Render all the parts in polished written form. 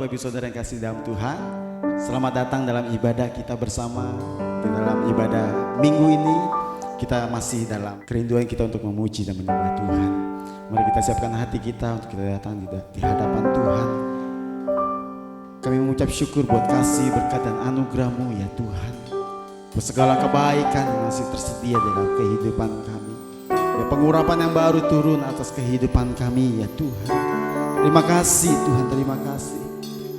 Bapak Ibu Saudara yang kasih dalam Tuhan, selamat datang dalam ibadah kita bersama. Di dalam ibadah minggu ini kita masih dalam kerinduan kita untuk memuji dan menyembah Tuhan. Mari kita siapkan hati kita untuk kita datang di hadapan Tuhan. Kami mengucap syukur buat kasih, berkat dan anugerah-Mu ya Tuhan, buat segala kebaikan yang masih tersedia dalam kehidupan kami, ya pengurapan yang baru turun atas kehidupan kami ya Tuhan. Terima kasih Tuhan, terima kasih.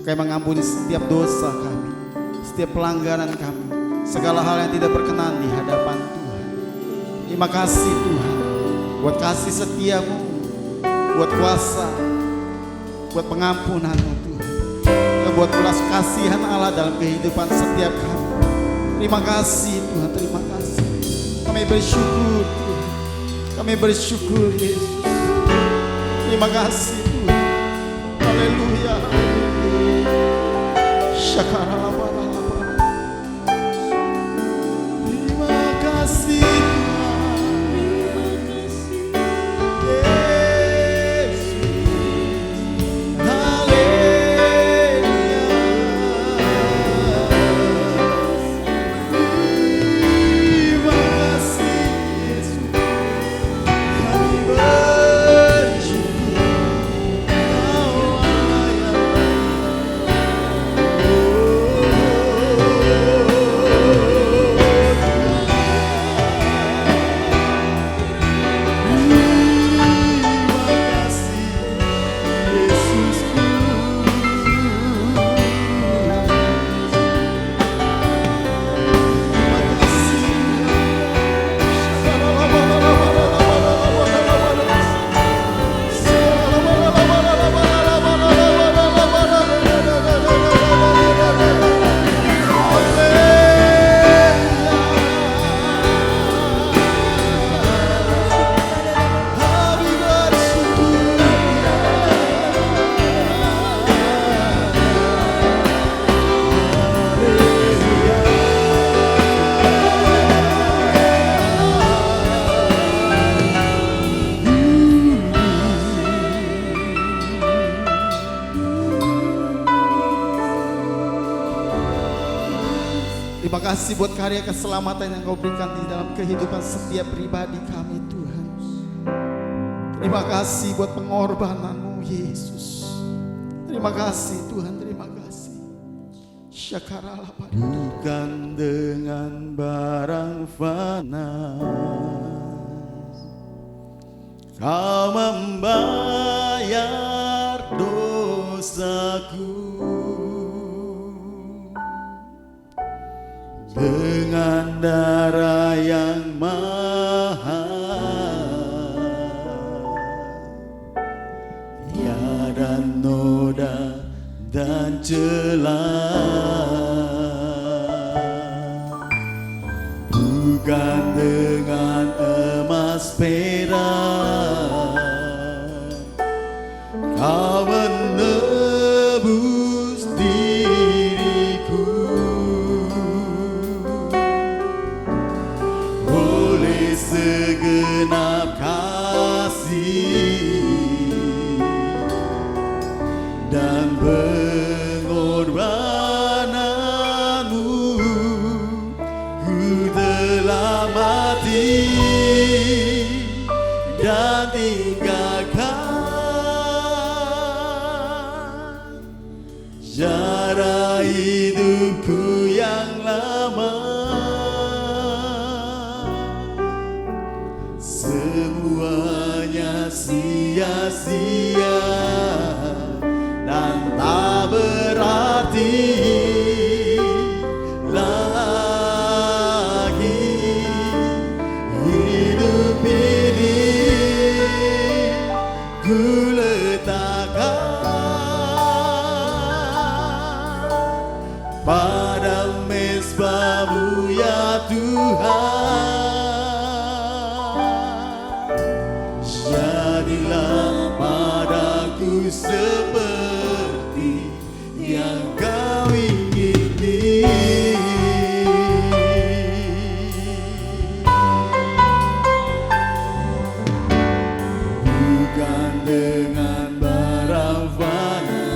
Kau mengampuni setiap dosa kami, setiap pelanggaran kami, segala hal yang tidak berkenan di hadapan Tuhan. Terima kasih Tuhan, buat kasih setia-Mu, buat kuasa, buat pengampunan-Mu Tuhan, buat belas kasihan Allah dalam kehidupan setiap kami. Terima kasih Tuhan, terima kasih. Kami bersyukur Tuhan, kami bersyukur Yesus. Terima kasih Tuhan. Haleluya. Syakarallah. Terima kasih Terima kasih buat karya keselamatan yang Kau berikan di dalam kehidupan setiap pribadi kami Tuhan. Terima kasih buat pengorbanan-Mu Yesus. Terima kasih Tuhan, terima kasih. Syakarallah. Bukan dengan barang fana Kau membayar dosaku, dengan darah yang mahal, tiada noda dan celah. Bukan dengan emas perak Kau menebus diriku, segenap kasih dan pengorbanan-Mu, ku telah mati dan tinggalkan cara hidupku yang lama. Semuanya sia-sia dan tak berarti lagi. Hidup ini ku letakkan pada mezbah-Mu ya Tuhan. Jadilah padaku seperti yang Kau ingini. Bukan dengan barang fana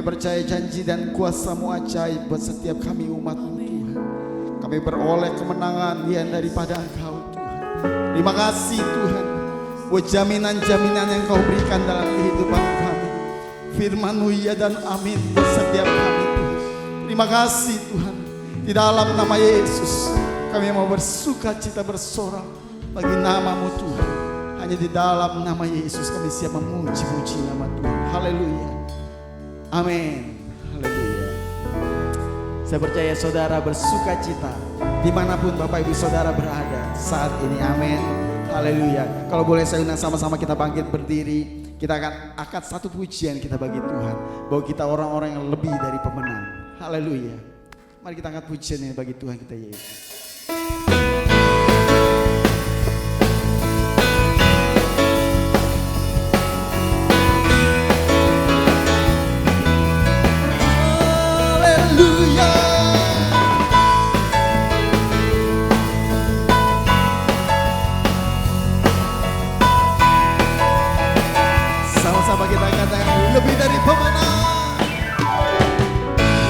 percaya janji dan kuasa-Mu ajaib buat setiap kami umat-Mu Tuhan. Kami beroleh kemenangan yang daripada Engkau Tuhan. Terima kasih Tuhan buat jaminan-jaminan yang Kau berikan dalam kehidupan kami. Firman-Mu ya dan amin buat setiap kami Tuhan. Terima kasih Tuhan. Di dalam nama Yesus kami mau bersuka cita bersorak bagi nama-Mu Tuhan. Hanya di dalam nama Yesus kami siap memuji-muji nama Tuhan. Haleluya. Amin. Haleluya. Saya percaya saudara bersuka cita dimanapun Bapak Ibu saudara berada saat ini. Amin. Haleluya. Kalau boleh saya undang sama-sama kita bangkit berdiri. Kita akan angkat satu pujian kita bagi Tuhan. Bahwa kita orang-orang yang lebih dari pemenang. Haleluya. Mari kita angkat pujian ini bagi Tuhan kita Yesus. Lebih dari pemenang,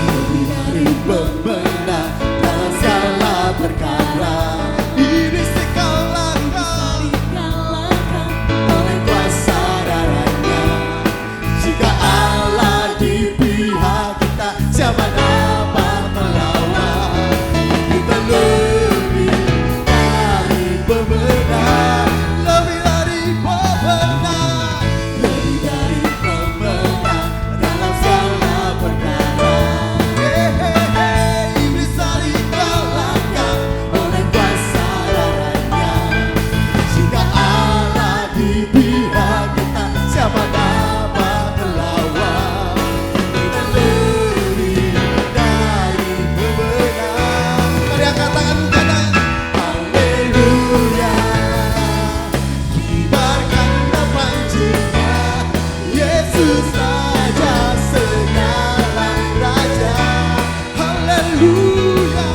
lebih dari pemenang dalam segala perkara. Iblis dikalahkan oleh kuasa darahnya. Jika Allah di pihak kita, siapa dapat melawan? Kita lebih dari pemenang, lebih dari pemenang, lebih dari dalam segala perkara. Iblis dikalahkan oleh kuasa darahnya. Jika Allah di pihak kita, siapa dapat melawan? Kita lebih dari pemenang. Mari angkat tangan kanan. Haleluya. Kibarkan depan jiwa Yesus saja segala raja. Haleluya.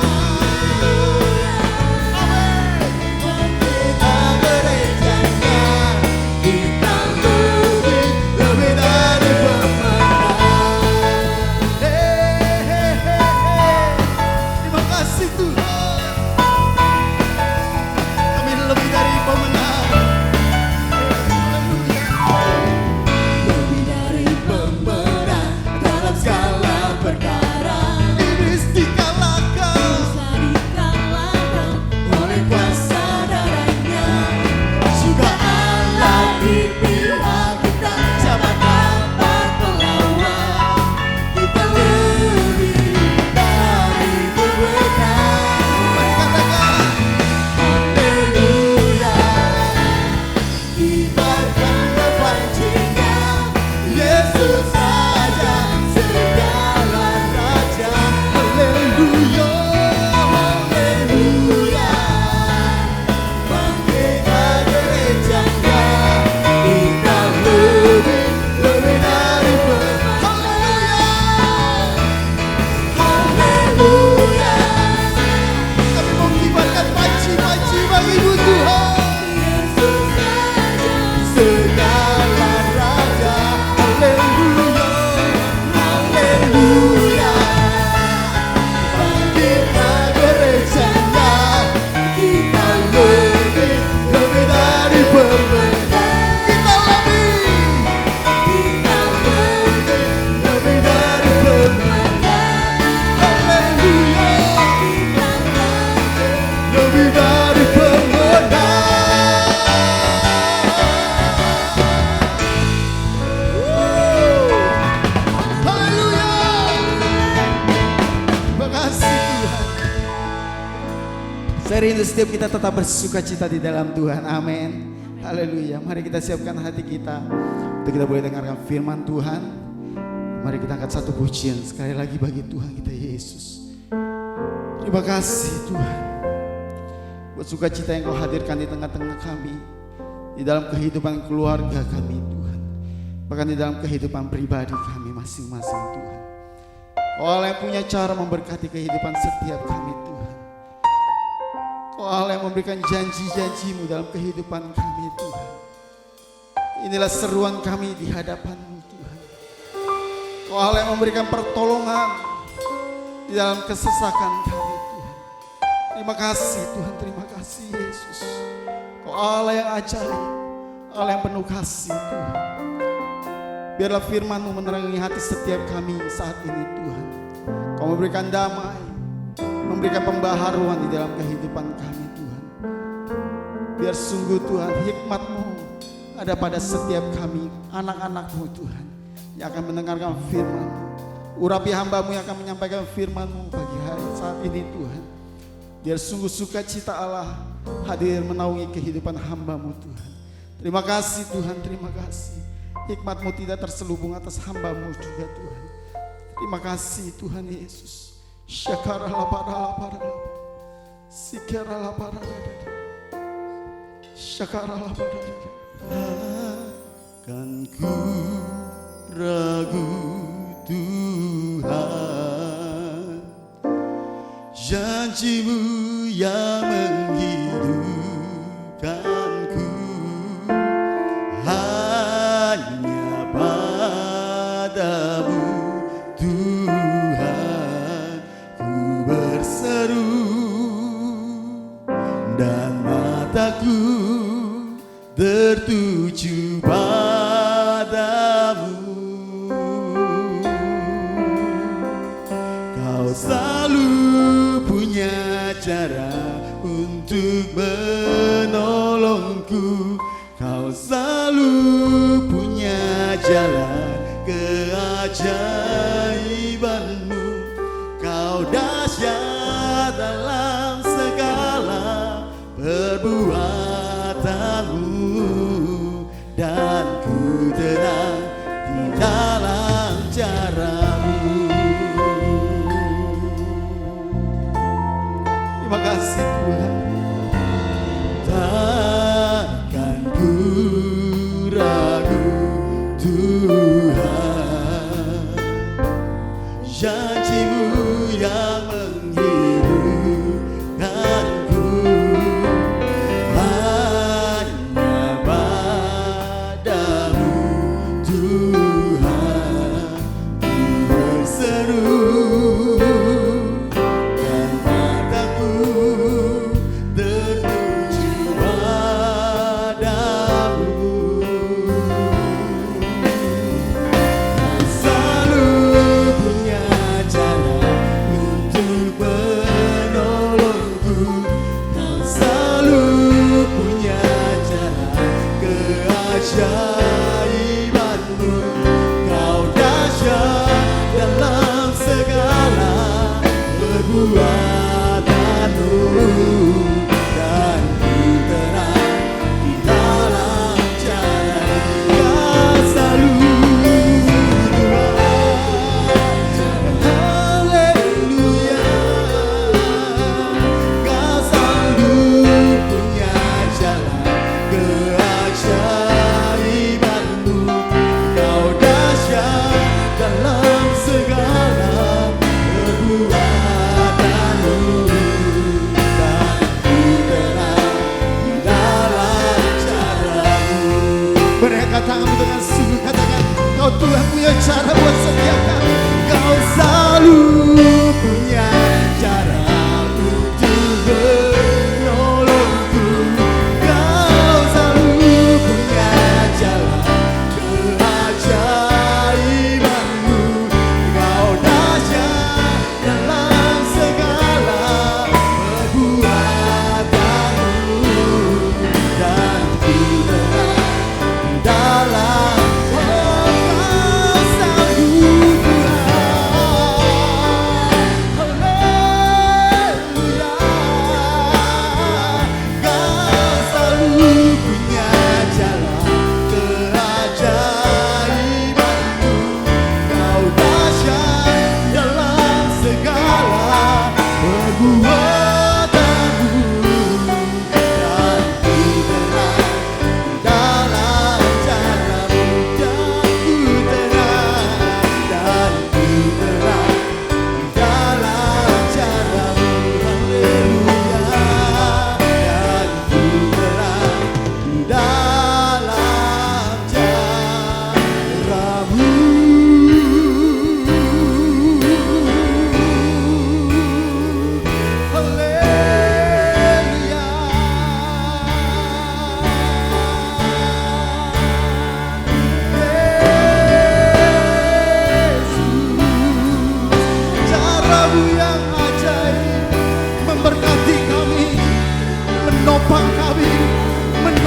Amin. Kita gerejanya, kita lebih dari pemenang. Terima kasih Tuhan. Kami lebih dari pemenang. Lebih dari pemenang dalam segala perkara. Iblis dikalahkan oleh kuasa darahnya. Juga Allah di pihak kita, siapa dapat melawan? Kita lebih dari pemenang. Mari katakan haleluya. Kibarkan kepancinya Yesus saja segala raja. Haleluya. Haleluya. Bangkitlah gerejanya, kita lebih dari pemenang. Haleluya. Haleluya. Kami mau kibarkan panci-panci bagi-Mu Tuhan. Yesus saja segala raja. Haleluya. Haleluya. Bangkitlah gerejanya, kita lebih dari pemenang. Kita lebih dari pemenang. Haleluya. Lebih dari pemenang. Haleluya. Terima kasih Tuhan. Saya rindu setiap kita tetap bersuka cita di dalam Tuhan. Amin. Haleluya. Mari kita siapkan hati kita untuk kita boleh dengarkan firman Tuhan. Mari kita angkat satu pujian sekali lagi bagi Tuhan kita Yesus. Terima kasih Tuhan buat sukacita yang Kau hadirkan di tengah-tengah kami, di dalam kehidupan keluarga kami Tuhan, bahkan di dalam kehidupan pribadi kami masing-masing Tuhan. Kau Allah yang punya cara memberkati kehidupan setiap kami Tuhan. Kau Allah yang memberikan janji-janji-Mu dalam kehidupan kami Tuhan. Inilah seruan kami di hadapan-Mu Tuhan. Kau Kau Allah yang memberikan pertolongan di dalam kesesakan kami Tuhan. Terima kasih Tuhan, terima kasih Yesus. Kau Allah yang ajaib, Allah yang penuh kasih Tuhan. Biarlah firman-Mu menerangi hati setiap kami saat ini Tuhan. Kau memberikan damai, memberikan pembaharuan di dalam kehidupan kami Tuhan. Biar sungguh Tuhan hikmat-Mu ada pada setiap kami, anak-anak-Mu Tuhan, yang akan mendengarkan firman-Mu. Urapi hamba-Mu yang akan menyampaikan firman-Mu pagi hari saat ini Tuhan. Biar sungguh sukacita Allah hadir menaungi kehidupan hamba-Mu Tuhan. Terima kasih Tuhan, terima kasih. Hikmat-Mu tidak terselubung atas hamba-Mu juga Tuhan. Terima kasih Tuhan Yesus. Syakaralah para sikaralah para syakaralah para. Akan ku ragu Tuhan, janji-Mu yang menghidupkanku, hanya padamu Tuhan ku berseru, dan mataku tertuju padamu. Kau selalu punya cara untuk menolongku. Kau selalu punya jalan keajaiban-Mu. Kau dahsyat dalam segala perbuatan-Mu, dan ku tenang di dalam cara-Mu. Terima kasih Tuhan. Takkan ku ragu Tuhan, janji-Mu yang menghidupkanku, hanya padamu Tuhan ku berseru, dan mataku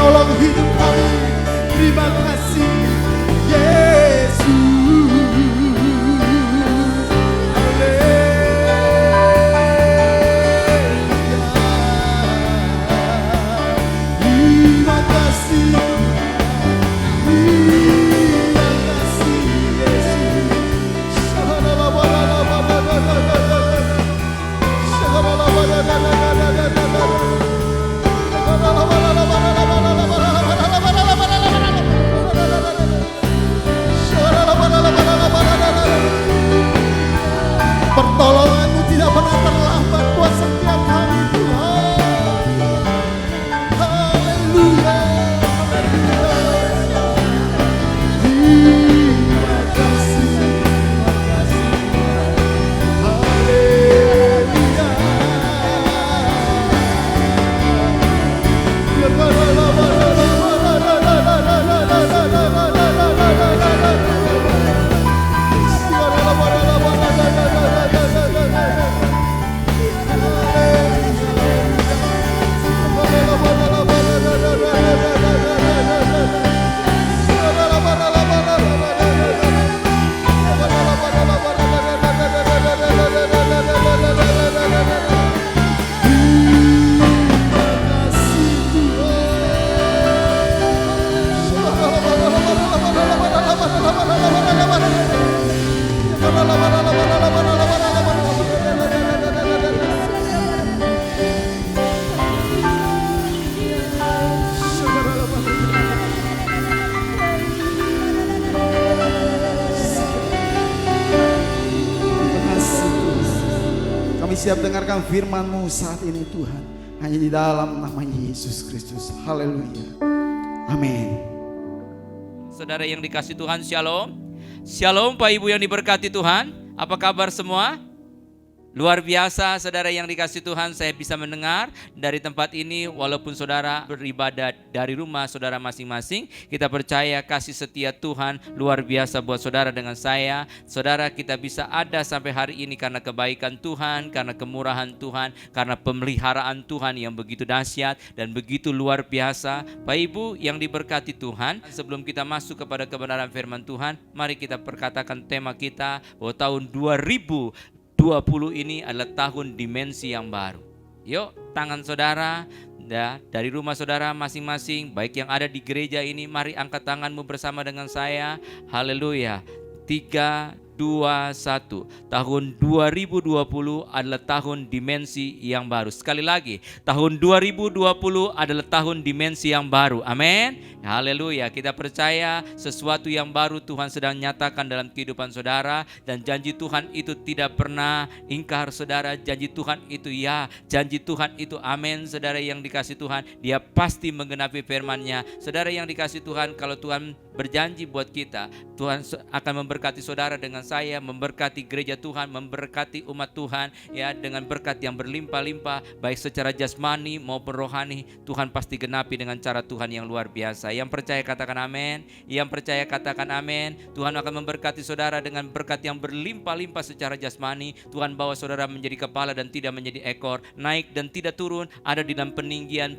menolong hidup kami. Terima kasih Yesus. Pertolongan-Mu tidak pernah terlambat buat setiap kami Tuhan. Haleluya. Terima kasih. Haleluya. Siap dengarkan firman-Mu saat ini Tuhan, hanya di dalam nama Yesus Kristus. Haleluya. Amin. Saudara yang dikasih Tuhan, shalom. Shalom Pak Ibu yang diberkati Tuhan. Apa kabar semua? Luar biasa saudara yang dikasih Tuhan, saya bisa mendengar dari tempat ini walaupun saudara beribadah dari rumah saudara masing-masing. Kita percaya kasih setia Tuhan luar biasa buat saudara dengan saya. Saudara, kita bisa ada sampai hari ini karena kebaikan Tuhan, karena kemurahan Tuhan, karena pemeliharaan Tuhan yang begitu dahsyat dan begitu luar biasa. Pak Ibu yang diberkati Tuhan, sebelum kita masuk kepada kebenaran firman Tuhan, mari kita perkatakan tema kita bahwa tahun 2020 ini adalah tahun dimensi yang baru. Yuk, tangan saudara dari rumah saudara masing-masing, baik yang ada di gereja ini, mari angkat tanganmu bersama dengan saya. Haleluya. 3, 2, 1. Tahun 2020 adalah tahun dimensi yang baru. Sekali lagi, tahun 2020 adalah tahun dimensi yang baru. Amin. Haleluya. Kita percaya sesuatu yang baru Tuhan sedang nyatakan dalam kehidupan saudara, dan janji Tuhan itu tidak pernah ingkar saudara. Janji Tuhan itu ya, janji Tuhan itu amin. Saudara yang dikasih Tuhan, Dia pasti menggenapi firman-Nya. Saudara yang dikasih Tuhan, kalau Tuhan berjanji buat kita, Tuhan akan memberkati saudara dengan saya, memberkati gereja Tuhan, memberkati umat Tuhan ya, dengan berkat yang berlimpah-limpah baik secara jasmani maupun rohani. Tuhan pasti genapi dengan cara Tuhan yang luar biasa. Yang percaya katakan amin. Yang percaya katakan amin. Tuhan akan memberkati saudara dengan berkat yang berlimpah-limpah secara jasmani. Tuhan bawa saudara menjadi kepala dan tidak menjadi ekor, naik dan tidak turun, ada di dalam peninggian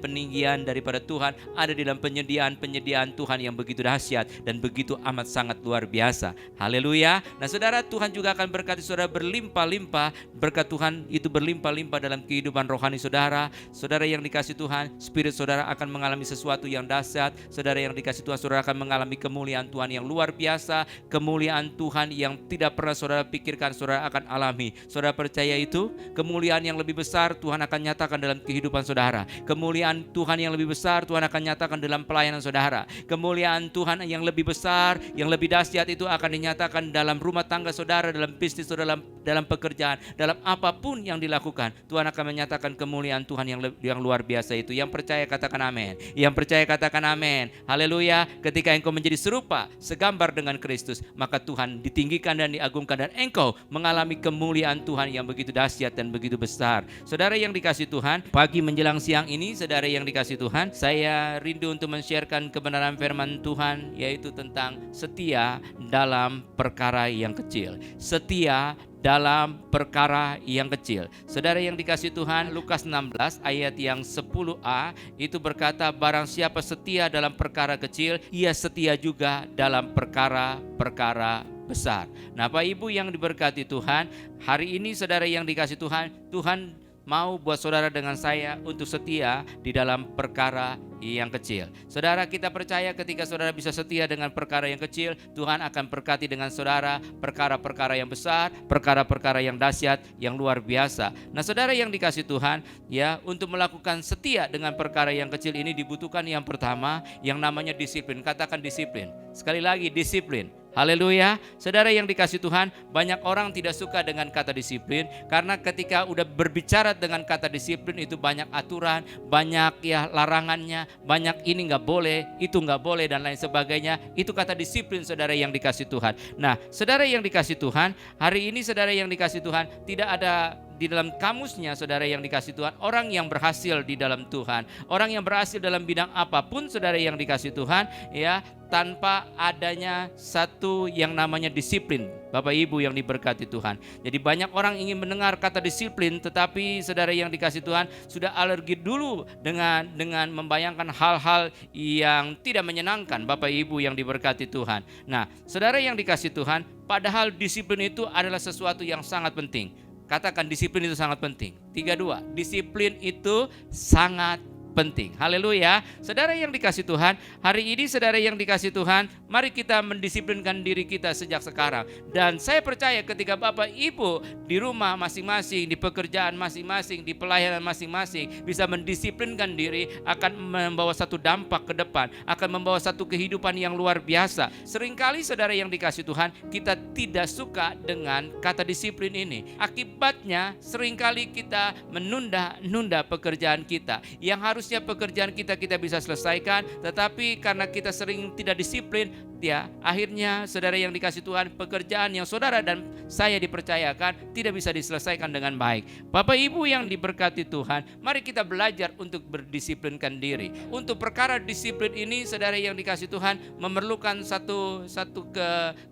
daripada Tuhan, ada di dalam penyediaan Tuhan yang begitu dahsyat dan begitu amat sangat luar biasa. Haleluya. Nah saudara, Tuhan juga akan berkati saudara berlimpah-limpah. Berkat Tuhan itu berlimpah-limpah dalam kehidupan rohani saudara. Saudara yang dikasih Tuhan, spirit saudara akan mengalami sesuatu yang dahsyat. Saudara yang dikasih Tuhan, saudara akan mengalami kemuliaan Tuhan yang luar biasa. Kemuliaan Tuhan yang tidak pernah saudara pikirkan saudara akan alami. Saudara percaya itu? Kemuliaan yang lebih besar Tuhan akan nyatakan dalam kehidupan saudara. Kemuliaan Tuhan yang lebih besar Tuhan akan nyatakan dalam pelayanan saudara. Kemuliaan Tuhan yang lebih besar, yang lebih dahsyat itu akan dinyatakan dalam rumah tangga saudara, dalam bisnis saudara, dalam pekerjaan, dalam apapun yang dilakukan. Tuhan akan menyatakan kemuliaan Tuhan yang luar biasa itu. Yang percaya katakan amin. Yang percaya katakan amin. Haleluya. Ketika engkau menjadi serupa, segambar dengan Kristus, maka Tuhan ditinggikan dan diagungkan, dan engkau mengalami kemuliaan Tuhan yang begitu dahsyat dan begitu besar. Saudara yang dikasih Tuhan, pagi menjelang siang ini, saudara yang dikasih Tuhan, saya rindu untuk men-sharekan kebenaran firman Tuhan, yaitu tentang setia dalam perkara yang kecil. Setia dalam perkara yang kecil. Saudara yang dikasihi Tuhan, Lukas 16 ayat yang 10a itu berkata, barang siapa setia dalam perkara kecil, ia setia juga dalam perkara-perkara besar. Nah, Bapak Ibu yang diberkati Tuhan, hari ini saudara yang dikasihi Tuhan, Tuhan mau buat saudara dengan saya untuk setia di dalam perkara yang kecil. Saudara, kita percaya ketika saudara bisa setia dengan perkara yang kecil, Tuhan akan berkati dengan saudara perkara-perkara yang besar, perkara-perkara yang dahsyat, yang luar biasa. Nah, saudara yang dikasihi Tuhan, ya, untuk melakukan setia dengan perkara yang kecil ini dibutuhkan yang pertama yang namanya disiplin. Katakan disiplin. Sekali lagi, disiplin. Haleluya. Saudara yang dikasihi Tuhan, banyak orang tidak suka dengan kata disiplin karena ketika udah berbicara dengan kata disiplin itu banyak aturan, banyak ya larangannya, banyak ini nggak boleh, itu nggak boleh dan lain sebagainya. Itu kata disiplin, saudara yang dikasihi Tuhan. Nah, saudara yang dikasihi Tuhan, hari ini saudara yang dikasihi Tuhan, tidak ada di dalam kamusnya saudara yang dikasihi Tuhan orang yang berhasil di dalam Tuhan, orang yang berhasil dalam bidang apapun saudara yang dikasihi Tuhan, ya, tanpa adanya satu yang namanya disiplin. Bapak Ibu yang diberkati Tuhan. Jadi banyak orang ingin mendengar kata disiplin, tetapi saudara yang dikasihi Tuhan sudah alergi dulu dengan membayangkan hal-hal yang tidak menyenangkan. Bapak Ibu yang diberkati Tuhan. Nah, saudara yang dikasihi Tuhan, padahal disiplin itu adalah sesuatu yang sangat penting. Katakan disiplin itu sangat penting. 32, disiplin itu sangat penting. Haleluya. Saudara yang dikasihi Tuhan, hari ini saudara yang dikasihi Tuhan, mari kita mendisiplinkan diri kita sejak sekarang. Dan saya percaya ketika Bapak Ibu di rumah masing-masing, di pekerjaan masing-masing, di pelayanan masing-masing bisa mendisiplinkan diri, akan membawa satu dampak ke depan, akan membawa satu kehidupan yang luar biasa. Seringkali saudara yang dikasihi Tuhan, kita tidak suka dengan kata disiplin ini. Akibatnya seringkali kita menunda pekerjaan kita yang harusnya pekerjaan kita bisa selesaikan, tetapi karena kita sering tidak disiplin, ya, akhirnya saudara yang dikasihi Tuhan, pekerjaan yang saudara dan saya dipercayakan tidak bisa diselesaikan dengan baik. Bapak Ibu yang diberkati Tuhan, mari kita belajar untuk berdisiplinkan diri. Untuk perkara disiplin ini saudara yang dikasihi Tuhan memerlukan satu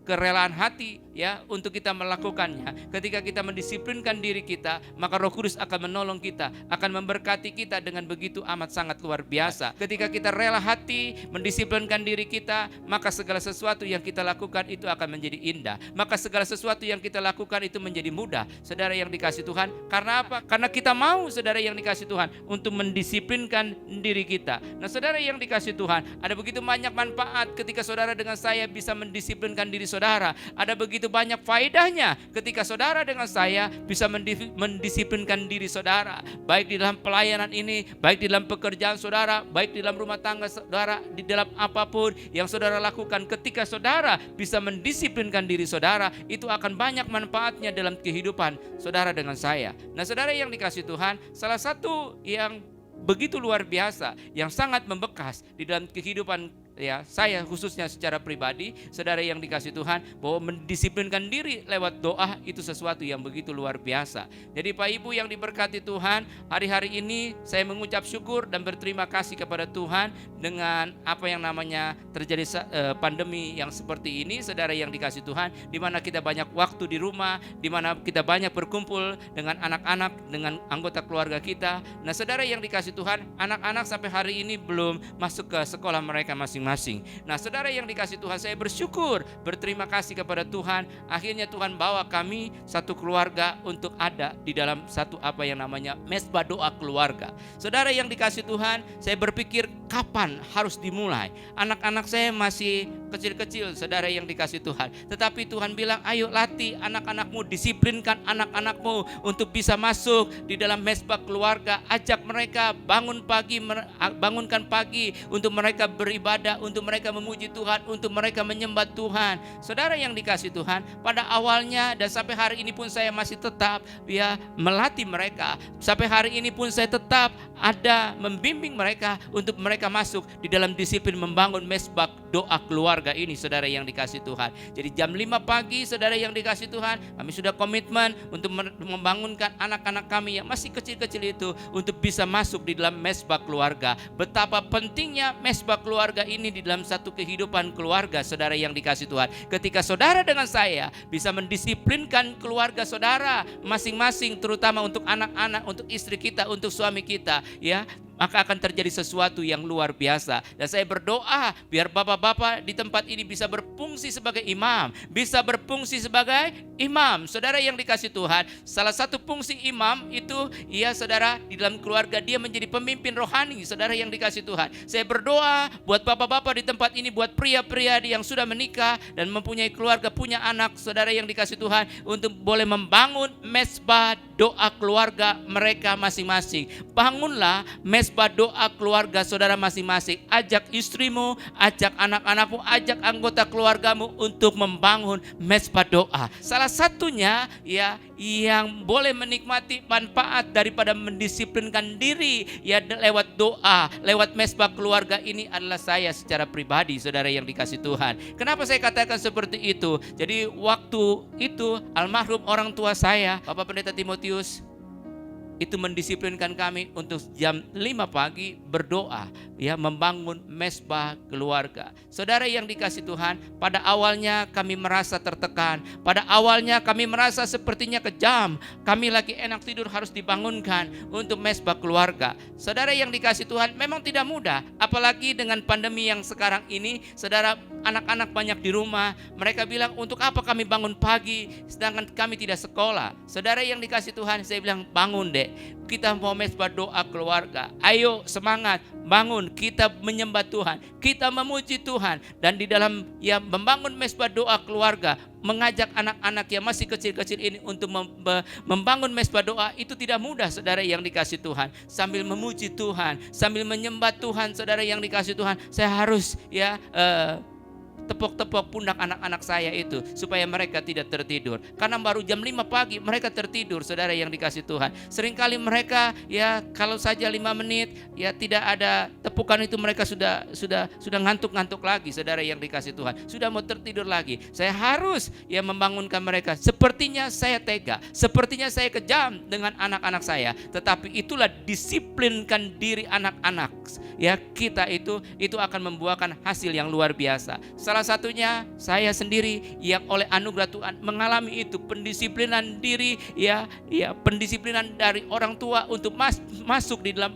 kerelaan hati, ya, untuk kita melakukannya. Ketika kita mendisiplinkan diri kita, maka Roh Kudus akan menolong kita, akan memberkati kita dengan begitu amat sangat luar biasa. Ketika kita rela hati mendisiplinkan diri kita, maka segala sesuatu yang kita lakukan itu akan menjadi indah. Maka segala sesuatu yang kita lakukan itu menjadi mudah. Saudara yang dikasihi Tuhan, karena apa? Karena kita mau, saudara yang dikasihi Tuhan, untuk mendisiplinkan diri kita. Nah, saudara yang dikasihi Tuhan, ada begitu banyak manfaat ketika saudara dengan saya bisa mendisiplinkan diri saudara. Ada begitu banyak faedahnya ketika saudara dengan saya bisa mendisiplinkan diri saudara, baik di dalam pelayanan ini, baik di dalam pekerjaan saudara, baik di dalam rumah tangga saudara, di dalam apapun yang saudara lakukan. Ketika saudara bisa mendisiplinkan diri saudara, itu akan banyak manfaatnya dalam kehidupan saudara dengan saya. Nah, saudara yang dikasihi Tuhan, salah satu yang begitu luar biasa, yang sangat membekas di dalam kehidupan, ya, saya khususnya secara pribadi, saudara yang dikasihi Tuhan, bahwa mendisiplinkan diri lewat doa itu sesuatu yang begitu luar biasa. Jadi Pak Ibu yang diberkati Tuhan, hari-hari ini saya mengucap syukur dan berterima kasih kepada Tuhan dengan apa yang namanya terjadi pandemi yang seperti ini, saudara yang dikasihi Tuhan, di mana kita banyak waktu di rumah, di mana kita banyak berkumpul dengan anak-anak, dengan anggota keluarga kita. Nah, saudara yang dikasihi Tuhan, anak-anak sampai hari ini belum masuk ke sekolah mereka masing-masing. Nah, saudara yang dikasihi Tuhan, saya bersyukur, berterima kasih kepada Tuhan. Akhirnya Tuhan bawa kami satu keluarga untuk ada di dalam satu apa yang namanya mesbah doa keluarga. Saudara yang dikasihi Tuhan, saya berpikir kapan harus dimulai. Anak-anak saya masih kecil-kecil, saudara yang dikasihi Tuhan. Tetapi Tuhan bilang, ayo latih anak-anakmu, disiplinkan anak-anakmu untuk bisa masuk di dalam mesbah keluarga. Ajak mereka bangunkan pagi untuk mereka beribadah, untuk mereka memuji Tuhan, untuk mereka menyembah Tuhan. Saudara yang dikasihi Tuhan, pada awalnya dan sampai hari ini pun saya masih tetap melatih mereka. Sampai hari ini pun saya tetap ada membimbing mereka untuk mereka masuk di dalam disiplin membangun mesbah doa keluarga keluarga ini, saudara yang dikasih Tuhan. Jadi jam 5 pagi, saudara yang dikasih Tuhan, kami sudah komitmen untuk membangunkan anak-anak kami yang masih kecil-kecil itu untuk bisa masuk di dalam mesbah keluarga. Betapa pentingnya mesbah keluarga ini di dalam satu kehidupan keluarga, saudara yang dikasih Tuhan. Ketika saudara dengan saya bisa mendisiplinkan keluarga saudara masing-masing, terutama untuk anak-anak, untuk istri kita, untuk suami kita, ya, maka akan terjadi sesuatu yang luar biasa. Dan saya berdoa biar bapak-bapak di tempat ini bisa berfungsi sebagai imam, bisa berfungsi sebagai imam. Saudara yang dikasih Tuhan, salah satu fungsi imam itu, ya saudara, di dalam keluarga dia menjadi pemimpin rohani, saudara yang dikasih Tuhan. Saya berdoa buat bapak-bapak di tempat ini, buat pria-pria yang sudah menikah dan mempunyai keluarga, punya anak, saudara yang dikasih Tuhan, untuk boleh membangun mesbah doa keluarga mereka masing-masing. Bangunlah mesbah doa keluarga saudara masing-masing. Ajak istrimu, ajak anak-anakmu, ajak anggota keluargamu untuk membangun mesbah doa. Salah satunya, ya, yang boleh menikmati manfaat daripada mendisiplinkan diri, ya, lewat doa, lewat mesbah keluarga ini adalah saya secara pribadi, saudara yang dikasih Tuhan. Kenapa saya katakan seperti itu? Jadi waktu itu almarhum orang tua saya, Bapak Pendeta Timotius, itu mendisiplinkan kami untuk jam 5 pagi berdoa, ya, membangun mesbah keluarga. Saudara yang dikasih Tuhan, pada awalnya kami merasa tertekan, pada awalnya kami merasa sepertinya kejam, kami lagi enak tidur harus dibangunkan untuk mesbah keluarga. Saudara yang dikasih Tuhan, memang tidak mudah, apalagi dengan pandemi yang sekarang ini. Saudara, anak-anak banyak di rumah, mereka bilang, untuk apa kami bangun pagi sedangkan kami tidak sekolah. Saudara yang dikasih Tuhan, saya bilang, bangun deh, kita mau mesbah doa keluarga. Ayo semangat, bangun, kita menyembah Tuhan, kita memuji Tuhan. Dan di dalam, ya, membangun mesbah doa keluarga, mengajak anak-anak yang masih kecil-kecil ini untuk membangun mesbah doa, itu tidak mudah, saudara yang dikasih Tuhan. Sambil memuji Tuhan, sambil menyembah Tuhan, saudara yang dikasih Tuhan, saya harus, ya, tepuk-tepuk pundak anak-anak saya itu supaya mereka tidak tertidur. Karena baru jam 5 pagi mereka tertidur, saudara yang dikasih Tuhan. Seringkali mereka, ya, kalau saja 5 menit, ya, tidak ada tepukan itu mereka sudah ngantuk-ngantuk lagi, saudara yang dikasih Tuhan. Sudah mau tertidur lagi. Saya harus, ya, membangunkan mereka. Sepertinya saya tega, sepertinya saya kejam dengan anak-anak saya, tetapi itulah disiplinkan diri anak-anak, ya, kita itu akan membuahkan hasil yang luar biasa. Salah satunya saya sendiri yang oleh anugerah Tuhan mengalami itu, pendisiplinan diri, ya, pendisiplinan dari orang tua untuk masuk di dalam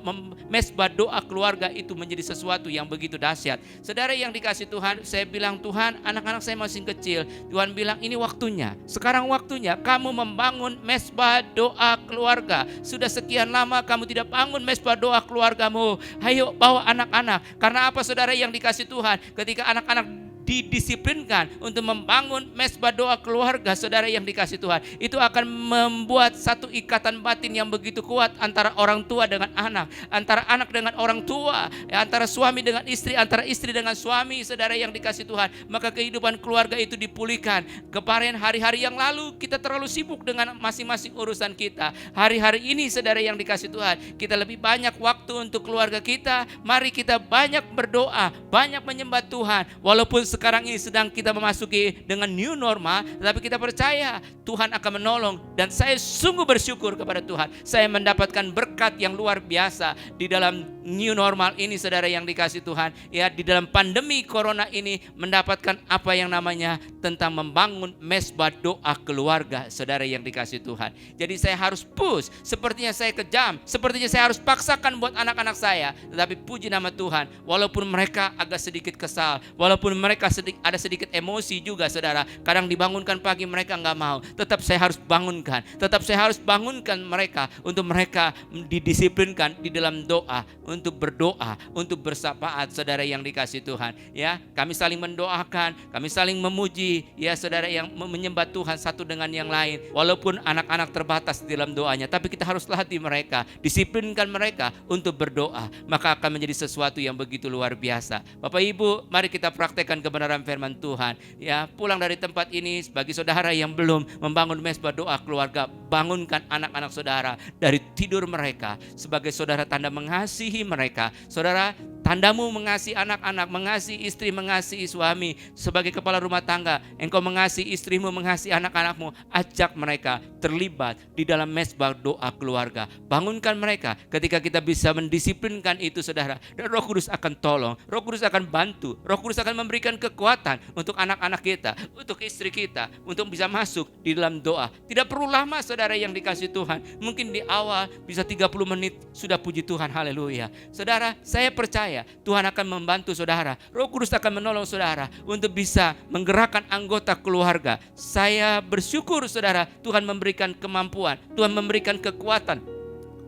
mesbah doa keluarga itu menjadi sesuatu yang begitu dahsyat. Saudara yang dikasih Tuhan, saya bilang, Tuhan, anak-anak saya masih kecil. Tuhan bilang, ini waktunya. Sekarang waktunya kamu membangun mesbah doa keluarga. Sudah sekian lama kamu tidak bangun mesbah doa keluargamu. Ayo bawa anak-anak. Karena apa, saudara yang dikasih Tuhan? Ketika anak-anak didisiplinkan untuk membangun mesbah doa keluarga, saudara yang dikasih Tuhan, itu akan membuat satu ikatan batin yang begitu kuat antara orang tua dengan anak, antara anak dengan orang tua, ya, antara suami dengan istri, antara istri dengan suami, saudara yang dikasih Tuhan. Maka kehidupan keluarga itu dipulihkan. Kemarin hari-hari yang lalu kita terlalu sibuk dengan masing-masing urusan kita. Hari-hari ini, saudara yang dikasih Tuhan, kita lebih banyak waktu untuk keluarga kita. Mari kita banyak berdoa, banyak menyembah Tuhan. Walaupun sekarang ini sedang kita memasuki dengan new normal, tetapi kita percaya Tuhan akan menolong. Dan saya sungguh bersyukur kepada Tuhan, saya mendapatkan berkat yang luar biasa di dalam new normal ini, saudara yang dikasih Tuhan, ya, di dalam pandemi corona ini, mendapatkan apa yang namanya tentang membangun mesbah doa keluarga, saudara yang dikasih Tuhan. Jadi saya harus push, sepertinya saya kejam, sepertinya saya harus paksakan buat anak-anak saya, tetapi puji nama Tuhan, walaupun mereka agak sedikit kesal, walaupun mereka ada sedikit emosi juga, saudara, kadang dibangunkan pagi mereka nggak mau, tetap saya harus bangunkan, tetap saya harus bangunkan mereka untuk mereka didisiplinkan di dalam doa, untuk berdoa, untuk bersafaat, saudara yang dikasih Tuhan, ya. Kami saling mendoakan, kami saling memuji, ya, saudara yang menyembah Tuhan satu dengan yang lain. Walaupun anak-anak terbatas di dalam doanya, tapi kita harus latih mereka, disiplinkan mereka untuk berdoa, maka akan menjadi sesuatu yang begitu luar biasa. Bapak Ibu, mari kita praktekkan kebenaran firman Tuhan, ya. Pulang dari tempat ini, bagi saudara yang belum membangun mesbah doa keluarga, bangunkan anak-anak saudara dari tidur mereka. Sebagai saudara tanda mengasihi mereka, saudara Tandamu mengasihi anak-anak, mengasihi istri, mengasihi suami. Sebagai kepala rumah tangga, engkau mengasihi istrimu, mengasihi anak-anakmu. Ajak mereka terlibat di dalam mezbah doa keluarga. Bangunkan mereka. Ketika kita bisa mendisiplinkan itu, saudara, dan Roh Kudus akan tolong, Roh Kudus akan bantu, Roh Kudus akan memberikan kekuatan untuk anak-anak kita, untuk istri kita, untuk bisa masuk di dalam doa. Tidak perlu lama, saudara yang dikasih Tuhan. Mungkin di awal bisa 30 menit sudah, puji Tuhan, haleluya. Saudara, saya percaya Tuhan akan membantu saudara. Roh Kudus akan menolong saudara untuk bisa menggerakkan anggota keluarga. Saya bersyukur, saudara, Tuhan memberikan kemampuan, Tuhan memberikan kekuatan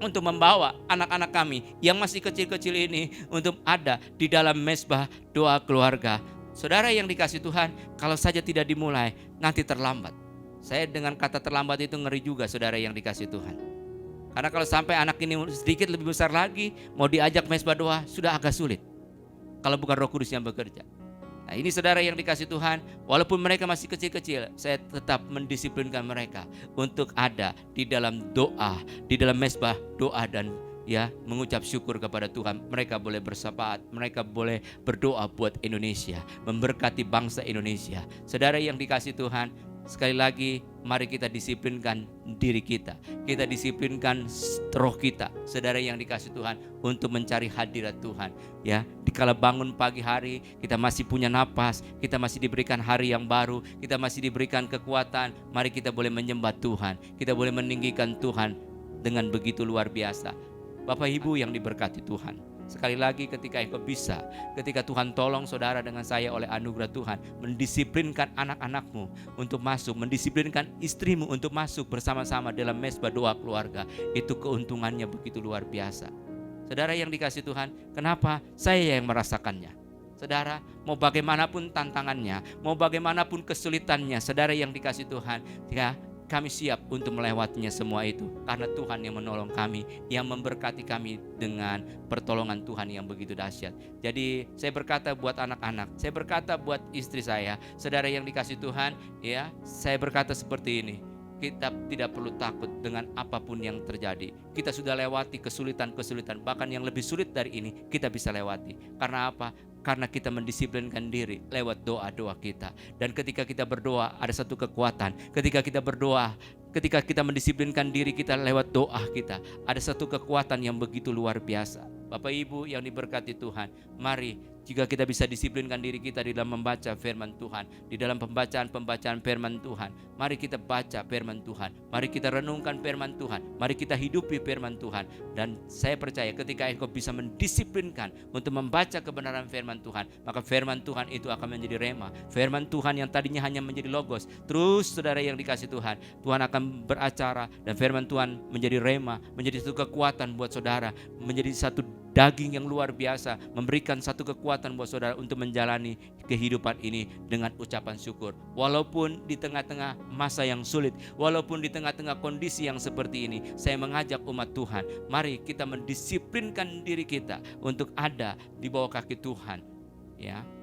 untuk membawa anak-anak kami yang masih kecil-kecil ini untuk ada di dalam mezbah doa keluarga. Saudara yang dikasih Tuhan, kalau saja tidak dimulai, nanti terlambat. Saya dengan kata terlambat itu ngeri juga, saudara yang dikasih Tuhan. Karena kalau sampai anak ini sedikit lebih besar lagi, mau diajak mezbah doa sudah agak sulit. Kalau bukan Roh Kudus yang bekerja. Nah, ini saudara yang dikasih Tuhan, walaupun mereka masih kecil-kecil, saya tetap mendisiplinkan mereka untuk ada di dalam doa, di dalam mezbah doa, dan mengucap syukur kepada Tuhan. Mereka boleh bersahabat, mereka boleh berdoa buat Indonesia, memberkati bangsa Indonesia. Saudara yang dikasih Tuhan, sekali lagi mari kita disiplinkan diri kita. Kita disiplinkan roh kita, saudara yang dikasih Tuhan, untuk mencari hadirat Tuhan. Dikala bangun pagi hari, kita masih punya napas, kita masih diberikan hari yang baru, kita masih diberikan kekuatan. Mari kita boleh menyembah Tuhan, kita boleh meninggikan Tuhan dengan begitu luar biasa. Bapak Ibu yang diberkati Tuhan, sekali lagi ketika engkau bisa, ketika Tuhan tolong saudara dengan saya oleh anugerah Tuhan, mendisiplinkan anak-anakmu untuk masuk, mendisiplinkan istrimu untuk masuk bersama-sama dalam mezbah doa keluarga, itu keuntungannya begitu luar biasa. Saudara yang dikasih Tuhan, kenapa saya yang merasakannya? Saudara, mau bagaimanapun tantangannya, mau bagaimanapun kesulitannya, saudara yang dikasih Tuhan, kami siap untuk melewatinya semua itu. Karena Tuhan yang menolong kami, yang memberkati kami dengan pertolongan Tuhan yang begitu dahsyat. Jadi saya berkata buat anak-anak, saya berkata buat istri saya, saudara yang dikasih Tuhan, saya berkata seperti ini. Kita tidak perlu takut dengan apapun yang terjadi. Kita sudah lewati kesulitan-kesulitan, bahkan yang lebih sulit dari ini kita bisa lewati. Karena apa? Karena kita mendisiplinkan diri lewat doa-doa kita. Dan ketika kita berdoa, ada satu kekuatan. Ketika kita berdoa, ketika kita mendisiplinkan diri kita lewat doa kita, ada satu kekuatan yang begitu luar biasa. Bapak Ibu yang diberkati Tuhan, mari jika kita bisa disiplinkan diri kita di dalam membaca firman Tuhan, di dalam pembacaan firman Tuhan, mari kita baca firman Tuhan, mari kita renungkan firman Tuhan, mari kita hidupi firman Tuhan. Dan saya percaya ketika engkau bisa mendisiplinkan untuk membaca kebenaran firman Tuhan, maka firman Tuhan itu akan menjadi rema. Firman Tuhan yang tadinya hanya menjadi logos, terus saudara yang dikasih Tuhan, Tuhan akan beracara dan firman Tuhan menjadi rema, menjadi satu kekuatan buat saudara, menjadi satu daging yang luar biasa, memberikan satu kekuatan buat saudara untuk menjalani kehidupan ini dengan ucapan syukur. Walaupun di tengah-tengah masa yang sulit, walaupun di tengah-tengah kondisi yang seperti ini, saya mengajak umat Tuhan, mari kita mendisiplinkan diri kita untuk ada di bawah kaki Tuhan.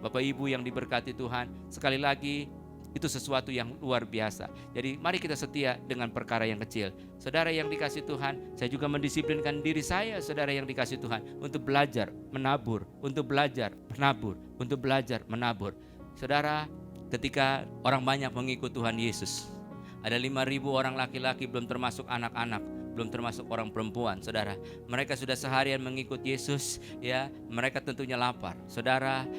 Bapak Ibu yang diberkati Tuhan, sekali lagi itu sesuatu yang luar biasa. Jadi mari kita setia dengan perkara yang kecil. Saudara yang dikasih Tuhan, saya juga mendisiplinkan diri saya, saudara yang dikasih Tuhan, untuk belajar menabur, untuk belajar menabur, untuk belajar menabur. Saudara, ketika orang banyak mengikut Tuhan Yesus, ada 5.000 orang laki-laki, belum termasuk anak-anak, belum termasuk orang perempuan. Saudara, mereka sudah seharian mengikut Yesus, mereka tentunya lapar. Saudara,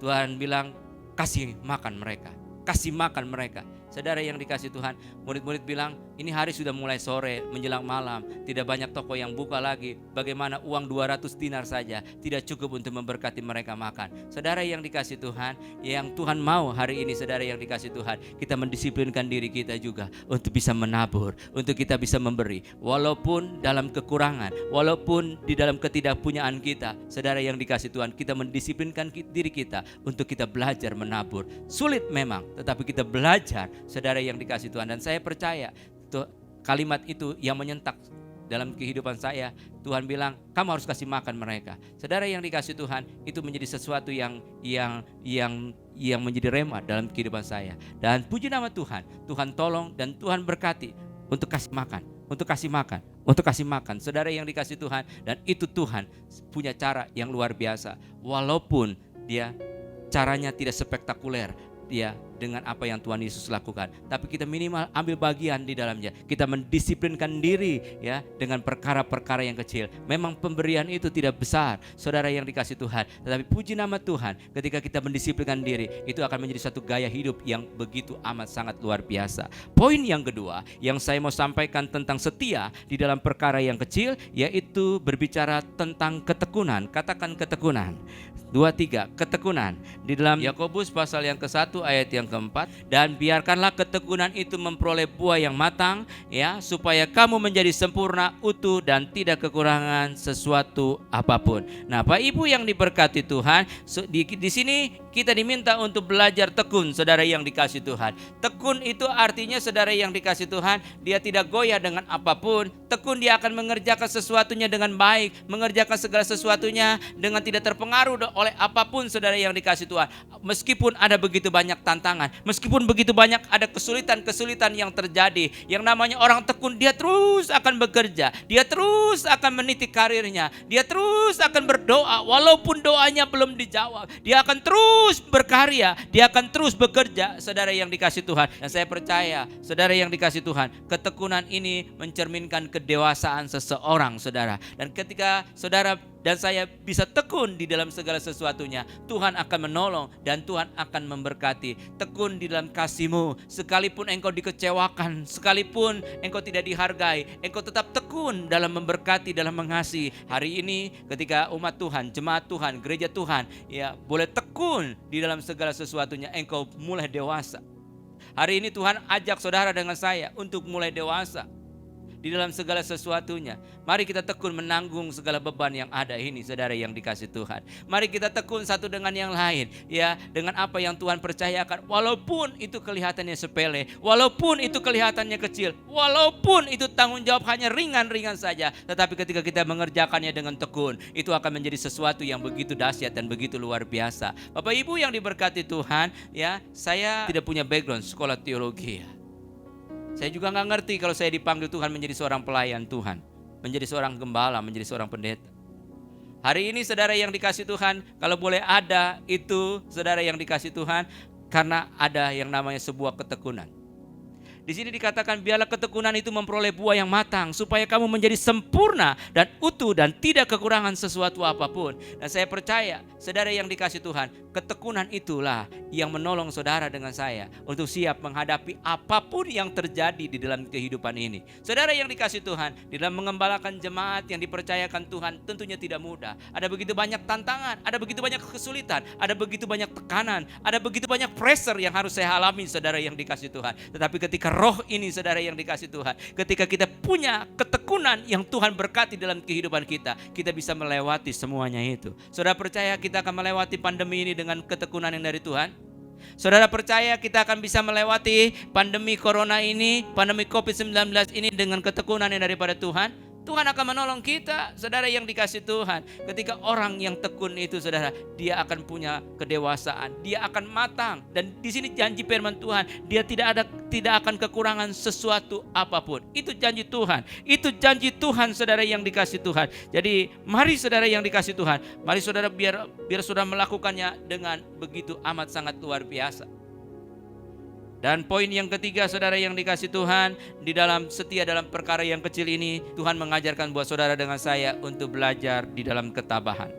Tuhan bilang kasih makan mereka, kasih makan mereka. Saudara yang dikasih Tuhan, murid-murid bilang, ini hari sudah mulai sore, menjelang malam, tidak banyak toko yang buka lagi. Bagaimana uang 200 dinar saja tidak cukup untuk memberkati mereka makan. Saudara yang dikasih Tuhan, yang Tuhan mau hari ini, saudara yang dikasih Tuhan, kita mendisiplinkan diri kita juga untuk bisa menabur, untuk kita bisa memberi. Walaupun dalam kekurangan, walaupun di dalam ketidakpunyaan kita, saudara yang dikasih Tuhan, kita mendisiplinkan diri kita untuk kita belajar menabur. Sulit memang, tetapi kita belajar, saudara yang dikasih Tuhan. Dan saya percaya kalimat itu yang menyentak dalam kehidupan saya. Tuhan bilang, kamu harus kasih makan mereka. Saudara yang dikasih Tuhan, itu menjadi sesuatu yang menjadi rema dalam kehidupan saya. Dan puji nama Tuhan, Tuhan tolong dan Tuhan berkati untuk kasih makan, untuk kasih makan. untuk kasih makan. Saudara yang dikasih Tuhan, dan itu Tuhan punya cara yang luar biasa. Walaupun dia caranya tidak spektakuler, dia dengan apa yang Tuhan Yesus lakukan, tapi kita minimal ambil bagian di dalamnya. Kita mendisiplinkan diri ya dengan perkara-perkara yang kecil. Memang pemberian itu tidak besar, saudara yang dikasih Tuhan, tetapi puji nama Tuhan, ketika kita mendisiplinkan diri, itu akan menjadi satu gaya hidup yang begitu amat sangat luar biasa. Poin yang kedua yang saya mau sampaikan tentang setia di dalam perkara yang kecil, yaitu berbicara tentang ketekunan. Katakan ketekunan. 2, 3, ketekunan. Di dalam Yakobus pasal yang ke-1 ayat yang ke-4, dan biarkanlah ketekunan itu memperoleh buah yang matang, ya, supaya kamu menjadi sempurna, utuh, dan tidak kekurangan sesuatu apapun. Nah, Pak Ibu yang diberkati Tuhan, di sini kita diminta untuk belajar tekun, saudara yang dikasih Tuhan. Tekun itu artinya, saudara yang dikasih Tuhan, dia tidak goyah dengan apapun. Tekun, dia akan mengerjakan sesuatunya dengan baik, mengerjakan segala sesuatunya dengan tidak terpengaruh oleh apapun, saudara yang dikasih Tuhan. Meskipun ada begitu banyak tantangan, meskipun begitu banyak ada kesulitan-kesulitan yang terjadi, yang namanya orang tekun, dia terus akan bekerja, dia terus akan meniti karirnya, dia terus akan berdoa walaupun doanya belum dijawab, dia akan terus berkarya, dia akan terus bekerja, saudara yang dikasih Tuhan. Dan saya percaya, saudara yang dikasih Tuhan, ketekunan ini mencerminkan kedewasaan seseorang, saudara. Dan ketika saudara dan saya bisa tekun di dalam segala sesuatunya, Tuhan akan menolong dan Tuhan akan memberkati. Tekun di dalam kasih-Mu, sekalipun engkau dikecewakan, sekalipun engkau tidak dihargai, engkau tetap tekun dalam memberkati, dalam mengasihi. Hari ini ketika umat Tuhan, jemaat Tuhan, gereja Tuhan, ya, boleh tekun di dalam segala sesuatunya, engkau mulai dewasa. Hari ini Tuhan ajak saudara dengan saya untuk mulai dewasa di dalam segala sesuatunya. Mari kita tekun menanggung segala beban yang ada ini, saudara yang dikasih Tuhan. Mari kita tekun satu dengan yang lain, ya, dengan apa yang Tuhan percayakan. Walaupun itu kelihatannya sepele, walaupun itu kelihatannya kecil, walaupun itu tanggung jawab hanya ringan-ringan saja, tetapi ketika kita mengerjakannya dengan tekun, itu akan menjadi sesuatu yang begitu dahsyat dan begitu luar biasa. Bapak Ibu yang diberkati Tuhan, ya, saya tidak punya background sekolah teologi, ya. Saya juga gak ngerti kalau saya dipanggil Tuhan menjadi seorang pelayan Tuhan, menjadi seorang gembala, menjadi seorang pendeta. Hari ini saudara yang dikasih Tuhan, kalau boleh ada itu saudara yang dikasih Tuhan, karena ada yang namanya sebuah ketekunan. Di sini dikatakan biarlah ketekunan itu memperoleh buah yang matang, supaya kamu menjadi sempurna dan utuh dan tidak kekurangan sesuatu apapun. Dan saya percaya saudara yang dikasih Tuhan, ketekunan itulah yang menolong saudara dengan saya untuk siap menghadapi apapun yang terjadi di dalam kehidupan ini. Saudara yang dikasih Tuhan, di dalam mengembalakan jemaat yang dipercayakan Tuhan tentunya tidak mudah. Ada begitu banyak tantangan, ada begitu banyak kesulitan, ada begitu banyak tekanan, ada begitu banyak pressure yang harus saya alami, saudara yang dikasih Tuhan. Tetapi ketika roh ini, saudara yang dikasih Tuhan, ketika kita punya ketekunan yang Tuhan berkati dalam kehidupan kita, kita bisa melewati semuanya itu. Saudara percaya kita akan melewati pandemi ini dengan ketekunan yang dari Tuhan? Saudara percaya kita akan bisa melewati pandemi corona ini, pandemi COVID-19 ini dengan ketekunan yang daripada Tuhan? Tuhan akan menolong kita, saudara yang dikasih Tuhan. Ketika orang yang tekun itu, saudara, dia akan punya kedewasaan, dia akan matang. Dan di sini janji firman Tuhan, dia tidak akan kekurangan sesuatu apapun. Itu janji Tuhan, itu janji Tuhan, saudara yang dikasih Tuhan. Jadi mari saudara yang dikasih Tuhan, mari saudara biar saudara melakukannya dengan begitu amat sangat luar biasa. Dan poin yang ketiga, saudara yang dikasih Tuhan, di dalam setia dalam perkara yang kecil ini, Tuhan mengajarkan buat saudara dengan saya untuk belajar di dalam ketabahan.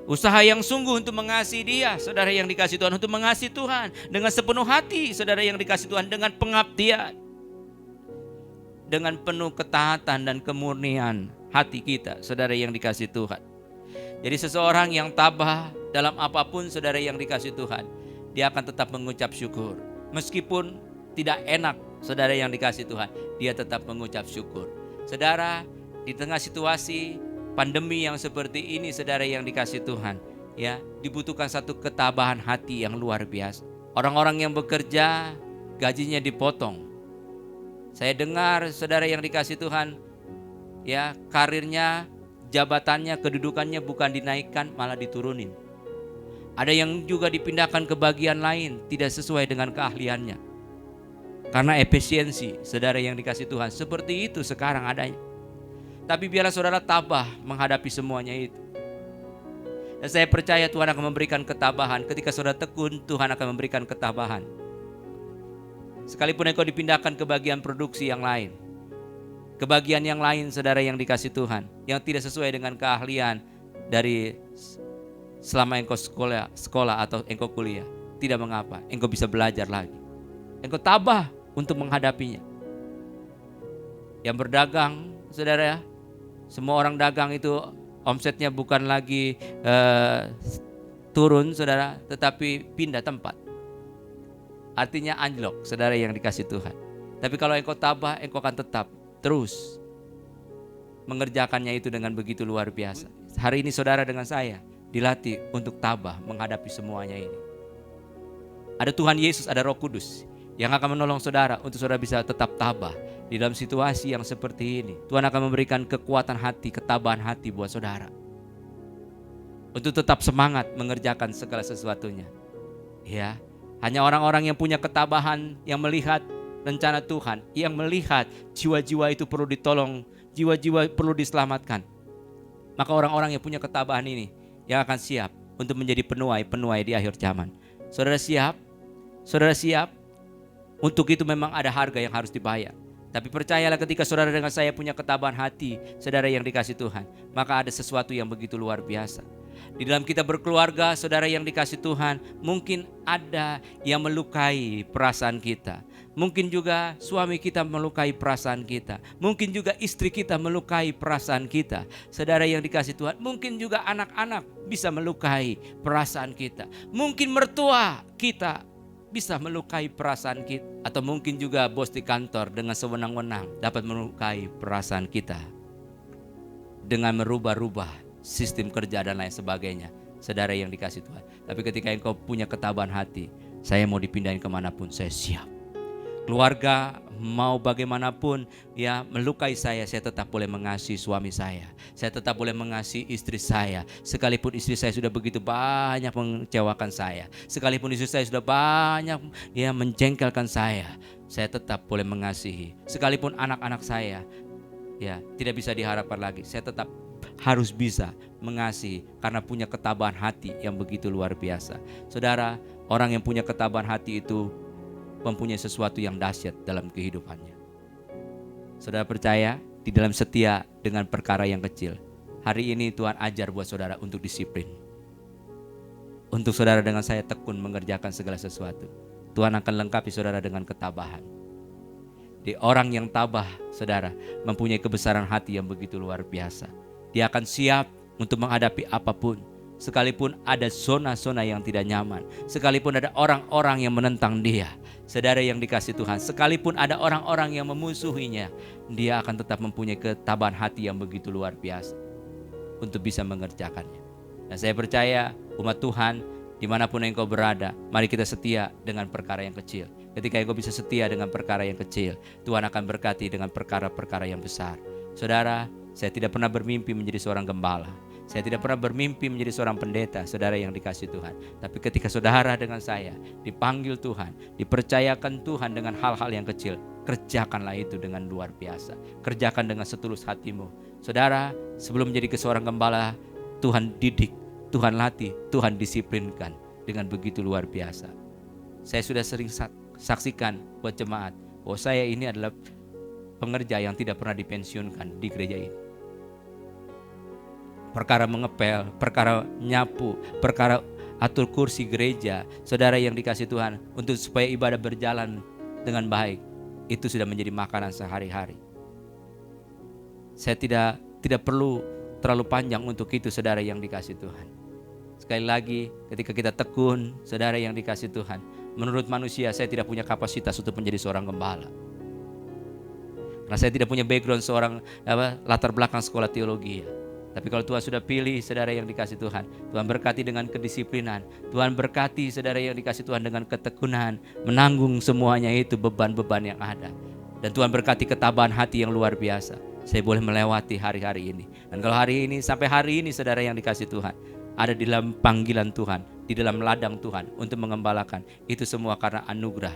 Usaha yang sungguh untuk mengasihi Dia, saudara yang dikasih Tuhan, untuk mengasihi Tuhan dengan sepenuh hati, saudara yang dikasih Tuhan, dengan pengabdian, dengan penuh ketaatan dan kemurnian hati kita, saudara yang dikasih Tuhan. Jadi seseorang yang tabah dalam apapun, saudara yang dikasih Tuhan, dia akan tetap mengucap syukur. Meskipun tidak enak, saudara yang dikasih Tuhan, dia tetap mengucap syukur. Saudara, di tengah situasi pandemi yang seperti ini, saudara yang dikasih Tuhan, ya, dibutuhkan satu ketabahan hati yang luar biasa. Orang-orang yang bekerja, gajinya dipotong. Saya dengar saudara yang dikasih Tuhan, ya, karirnya, jabatannya, kedudukannya bukan dinaikkan, malah diturunin. Ada yang juga dipindahkan ke bagian lain, tidak sesuai dengan keahliannya. Karena efisiensi, saudara yang dikasih Tuhan, seperti itu sekarang adanya. Tapi biarlah saudara tabah menghadapi semuanya itu. Dan saya percaya Tuhan akan memberikan ketabahan. Ketika saudara tekun, Tuhan akan memberikan ketabahan. Sekalipun engkau dipindahkan ke bagian produksi yang lain, ke bagian yang lain saudara yang dikasih Tuhan, yang tidak sesuai dengan keahlian dari selama engkau sekolah atau engkau kuliah, tidak mengapa, engkau bisa belajar lagi. Engkau tabah untuk menghadapinya. Yang berdagang saudara, semua orang dagang itu omsetnya bukan lagi turun saudara, tetapi pindah tempat. Artinya anjlok saudara yang dikasih Tuhan. Tapi kalau engkau tabah, engkau akan tetap terus mengerjakannya itu dengan begitu luar biasa. Hari ini saudara dengan saya dilatih untuk tabah menghadapi semuanya ini. Ada Tuhan Yesus, ada Roh Kudus yang akan menolong saudara untuk saudara bisa tetap tabah di dalam situasi yang seperti ini. Tuhan akan memberikan kekuatan hati, ketabahan hati buat saudara untuk tetap semangat mengerjakan segala sesuatunya. Ya, hanya orang-orang yang punya ketabahan, yang melihat rencana Tuhan, yang melihat jiwa-jiwa itu perlu ditolong, jiwa-jiwa perlu diselamatkan. Maka orang-orang yang punya ketabahan ini yang akan siap untuk menjadi penuai di akhir zaman. Saudara siap? Saudara siap? Untuk itu memang ada harga yang harus dibayar. Tapi percayalah ketika saudara dengan saya punya ketabahan hati, saudara yang dikasih Tuhan, maka ada sesuatu yang begitu luar biasa. Di dalam kita berkeluarga, saudara yang dikasih Tuhan, mungkin ada yang melukai perasaan kita. Mungkin juga suami kita melukai perasaan kita. Mungkin juga istri kita melukai perasaan kita. Saudara yang dikasih Tuhan, mungkin juga anak-anak bisa melukai perasaan kita. Mungkin mertua kita bisa melukai perasaan kita. Atau mungkin juga bos di kantor dengan sewenang-wenang dapat melukai perasaan kita dengan merubah-rubah sistem kerja dan lain sebagainya. Saudara yang dikasih Tuhan, tapi ketika engkau punya ketabahan hati, saya mau dipindahin kemanapun, saya siap. Keluarga mau bagaimanapun ya melukai saya tetap boleh mengasihi suami saya tetap boleh mengasihi istri saya. Sekalipun istri saya sudah begitu banyak mengecewakan saya, sekalipun istri saya sudah banyak ya menjengkelkan saya tetap boleh mengasihi. Sekalipun anak-anak saya ya tidak bisa diharapkan lagi, saya tetap harus bisa mengasihi karena punya ketabahan hati yang begitu luar biasa. Saudara, orang yang punya ketabahan hati itu mempunyai sesuatu yang dahsyat dalam kehidupannya. Saudara percaya di dalam setia dengan perkara yang kecil. Hari ini Tuhan ajar buat saudara untuk disiplin. Untuk saudara dengan saya tekun mengerjakan segala sesuatu. Tuhan akan lengkapi saudara dengan ketabahan. Di orang yang tabah, saudara, mempunyai kebesaran hati yang begitu luar biasa. Dia akan siap untuk menghadapi apapun. Sekalipun ada zona-zona yang tidak nyaman, sekalipun ada orang-orang yang menentang dia, saudara yang dikasih Tuhan, sekalipun ada orang-orang yang memusuhinya, dia akan tetap mempunyai ketabahan hati yang begitu luar biasa untuk bisa mengerjakannya. Dan saya percaya umat Tuhan dimanapun engkau berada, mari kita setia dengan perkara yang kecil. Ketika engkau bisa setia dengan perkara yang kecil, Tuhan akan berkati dengan perkara-perkara yang besar. Saudara, saya tidak pernah bermimpi menjadi seorang gembala. Saya tidak pernah bermimpi menjadi seorang pendeta, saudara yang dikasih Tuhan. Tapi ketika saudara dengan saya dipanggil Tuhan, dipercayakan Tuhan dengan hal-hal yang kecil, kerjakanlah itu dengan luar biasa. Kerjakan dengan setulus hatimu. Saudara, sebelum menjadi seorang gembala, Tuhan didik, Tuhan latih, Tuhan disiplinkan dengan begitu luar biasa. Saya sudah sering saksikan buat jemaat bahwa saya ini adalah pengerja yang tidak pernah dipensiunkan di gereja ini. Perkara mengepel, perkara nyapu, perkara atur kursi gereja, saudara yang dikasih Tuhan, untuk supaya ibadah berjalan dengan baik, itu sudah menjadi makanan sehari-hari. Saya tidak perlu terlalu panjang untuk itu, saudara yang dikasih Tuhan. Sekali lagi, ketika kita tekun, saudara yang dikasih Tuhan, menurut manusia saya tidak punya kapasitas untuk menjadi seorang gembala. Karena saya tidak punya background latar belakang sekolah teologi. Tapi kalau Tuhan sudah pilih saudara yang dikasih Tuhan, Tuhan berkati dengan kedisiplinan, Tuhan berkati saudara yang dikasih Tuhan dengan ketekunan, menanggung semuanya itu beban-beban yang ada. Dan Tuhan berkati ketabahan hati yang luar biasa. Saya boleh melewati hari-hari ini. Dan kalau hari ini, sampai hari ini saudara yang dikasih Tuhan, ada di dalam panggilan Tuhan, di dalam ladang Tuhan untuk mengembalakan. Itu semua karena anugerah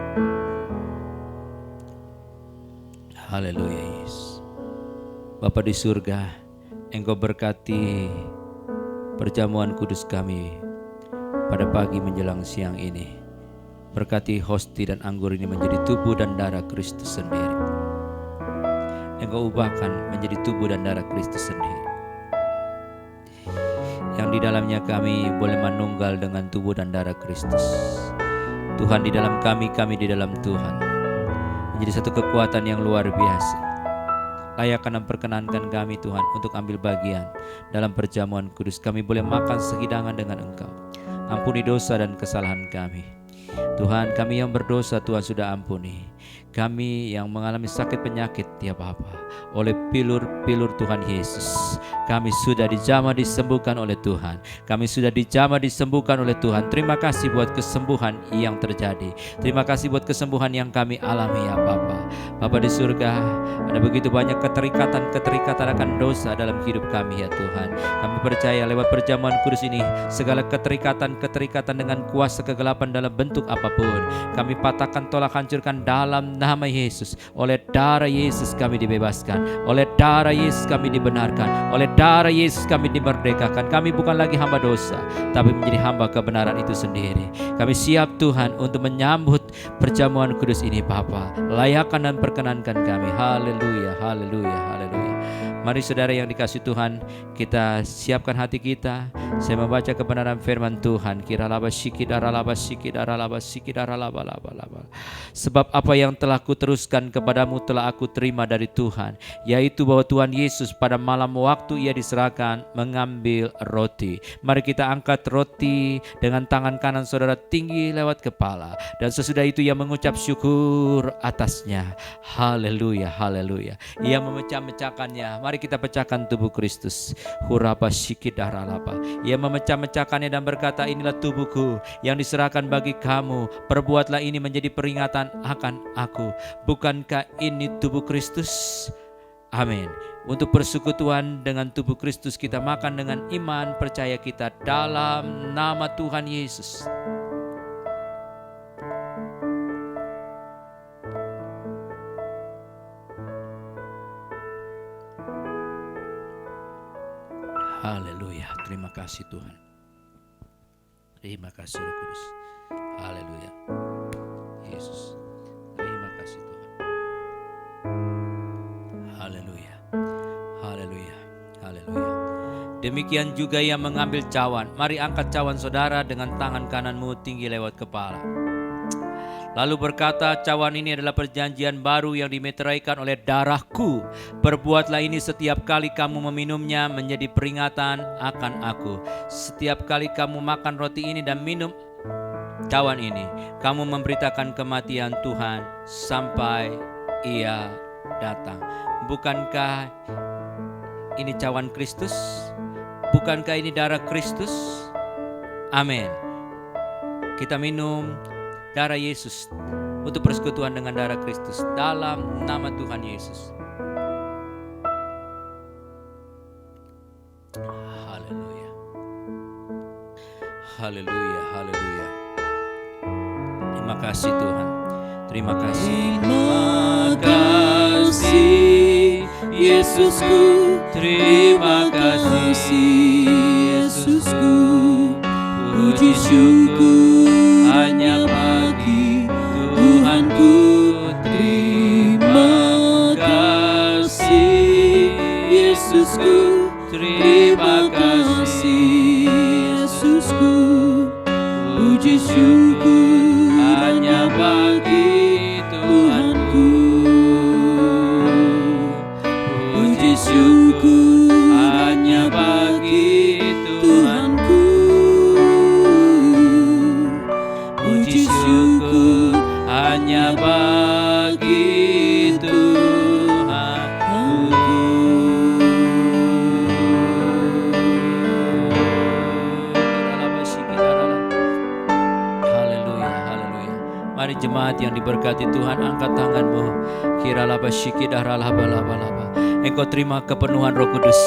Haleluya Yesus. Bapa di surga, Engkau berkati perjamuan kudus kami pada pagi menjelang siang ini. Berkati hosti dan anggur ini menjadi tubuh dan darah Kristus sendiri. Engkau ubahkan menjadi tubuh dan darah Kristus sendiri, yang di dalamnya kami boleh menunggal dengan tubuh dan darah Kristus. Tuhan di dalam kami, kami di dalam Tuhan, menjadi satu kekuatan yang luar biasa. Layakkan dan perkenankan kami Tuhan untuk ambil bagian dalam perjamuan kudus. Kami boleh makan sehidangan dengan Engkau. Ampuni dosa dan kesalahan kami. Tuhan, kami yang berdosa Tuhan sudah ampuni. Kami yang mengalami sakit penyakit ya Bapa, oleh pilur-pilur Tuhan Yesus, kami sudah dijamah disembuhkan oleh Tuhan. Kami sudah dijamah disembuhkan oleh Tuhan. Terima kasih buat kesembuhan yang terjadi. Terima kasih buat kesembuhan yang kami alami ya Bapa. Bapa di surga, ada begitu banyak keterikatan akan dosa dalam hidup kami ya Tuhan. Kami percaya lewat perjamuan kudus ini, segala keterikatan dengan kuasa kegelapan dalam bentuk apapun, kami patahkan, tolak, hancurkan dalam nama Yesus. Oleh darah Yesus kami dibebaskan. Oleh darah Yesus kami dibenarkan. Oleh darah Yesus kami dimerdekakan. Kami bukan lagi hamba dosa, tapi menjadi hamba kebenaran itu sendiri. Kami siap Tuhan untuk menyambut perjamuan kudus ini Bapa. Layakkan dan perkenankan kami. Haleluya, haleluya, haleluya. Mari saudara yang dikasihi Tuhan, kita siapkan hati kita. Saya membaca kebenaran firman Tuhan. Sebab apa yang telah kuteruskan kepadamu telah aku terima dari Tuhan, yaitu bahwa Tuhan Yesus pada malam waktu ia diserahkan mengambil roti. Mari kita angkat roti dengan tangan kanan saudara tinggi lewat kepala, dan sesudah itu ia mengucap syukur atasnya. Haleluya, haleluya. Ia memecah-mecahkannya. Mari kita pecahkan tubuh Kristus. Hurapa syikidharalapa. Ia memecah-mecahkannya dan berkata, inilah tubuhku yang diserahkan bagi kamu. Perbuatlah ini menjadi peringatan akan aku. Bukankah ini tubuh Kristus? Amin. Untuk persekutuan dengan tubuh Kristus, kita makan dengan iman percaya kita dalam nama Tuhan Yesus. Haleluya, terima kasih Tuhan. Terima kasih Roh Kudus. Haleluya. Yesus, terima kasih Tuhan. Haleluya, haleluya, haleluya. Demikian juga yang mengambil cawan. Mari angkat cawan saudara dengan tangan kananmu tinggi lewat kepala. Lalu berkata, cawan ini adalah perjanjian baru yang dimeteraikan oleh darahku. Perbuatlah ini setiap kali kamu meminumnya menjadi peringatan akan aku. Setiap kali kamu makan roti ini dan minum cawan ini, kamu memberitakan kematian Tuhan sampai ia datang. Bukankah ini cawan Kristus? Bukankah ini darah Kristus? Amin. Kita minum darah Yesus untuk persekutuan dengan darah Kristus dalam nama Tuhan Yesus. Haleluya. Haleluya, haleluya. Terima kasih Tuhan. Terima kasih. Terima kasih Yesusku. Terima kasih Yesusku. Puji syukur hanya bagi Tuhanku. Terima kasih Yesusku. Terima kasih Yesusku. Puji syukur hanya bagi Tuhanku. Puji syukur hanya bagi Tuhanku. Puji syukur hanya bagi Tuhanku. Haleluya, haleluya. Mari jemaat yang diberkati Tuhan, angkat tanganmu. Engkau terima kepenuhan Roh Kudus.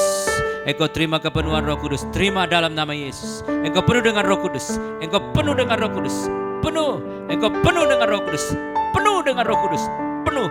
Engkau terima kepenuhan Roh Kudus. Terima dalam nama Yesus. Engkau penuh dengan Roh Kudus. Engkau penuh dengan Roh Kudus. Penuh. Engkau penuh dengan Roh Kudus. Penuh dengan Roh Kudus. Penuh.